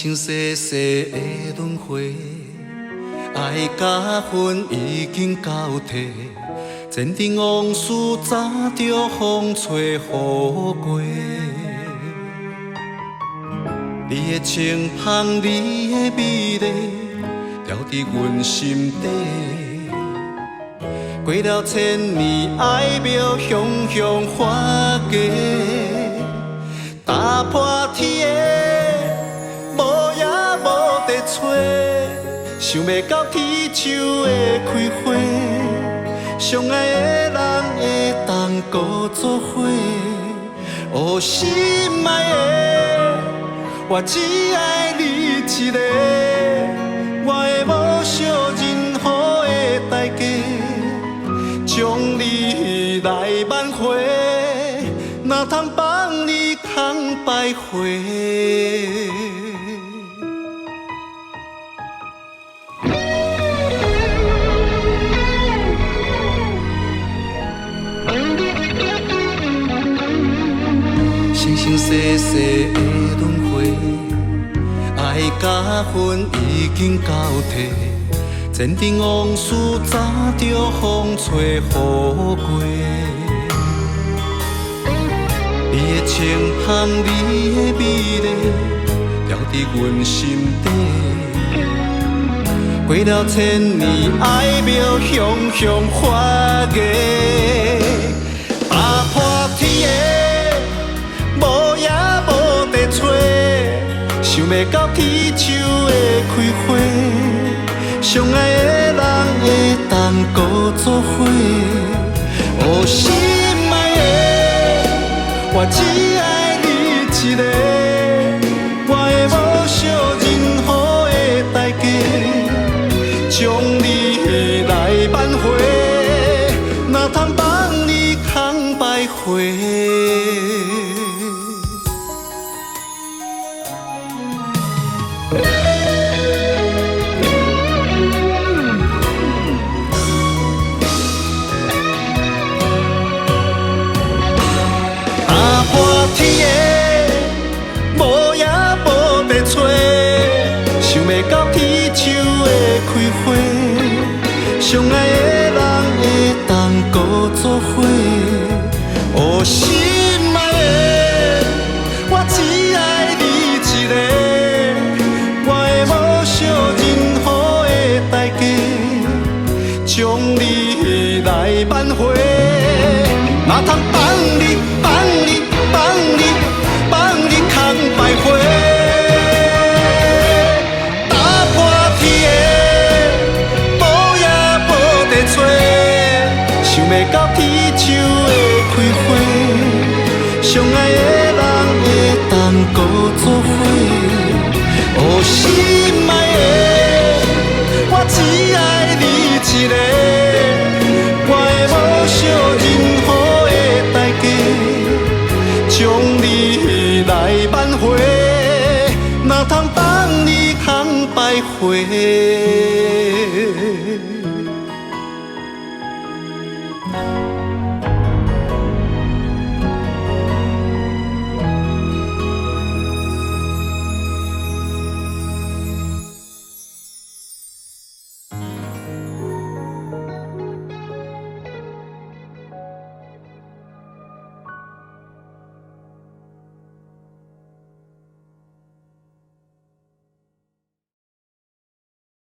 生世世的轮回，爱甲恨已经交替，前尘往事早就风吹雨过。你的清芳，你的美丽，牢伫阮心底。过了千年，爱庙雄雄花价，打破天的无影无地找，想要到天树会开花，相爱的人会当搁做伙。哦，心爱的，我只爱你一个，我的无小任何的代价。将你来挽回，哪通帮你通败回？生生世世的轮回，爱甲恨已经交替。前尘往事早就风吹雨过，你的清芳，你的美丽，牢伫阮心底。过了千年，爱庙雄雄花价，打破天的无影无地找，想要到天树会开花。相爱的人会当搁做伙，哦，心爱的，我只爱你一个，我会无小任何的代价，将你来挽回，哪通帮你通败回？到天树会开花，相爱的人会当搁做伙。哦，心爱的，我只爱你一个，我会无小任何的代价，将你来挽回，哪通帮你通败回？想要到天树会开花，相爱的人会当搁做伙。哦，心爱的，我只爱你一个，我会无小任何的代价，将你来挽回，哪通帮你通败回？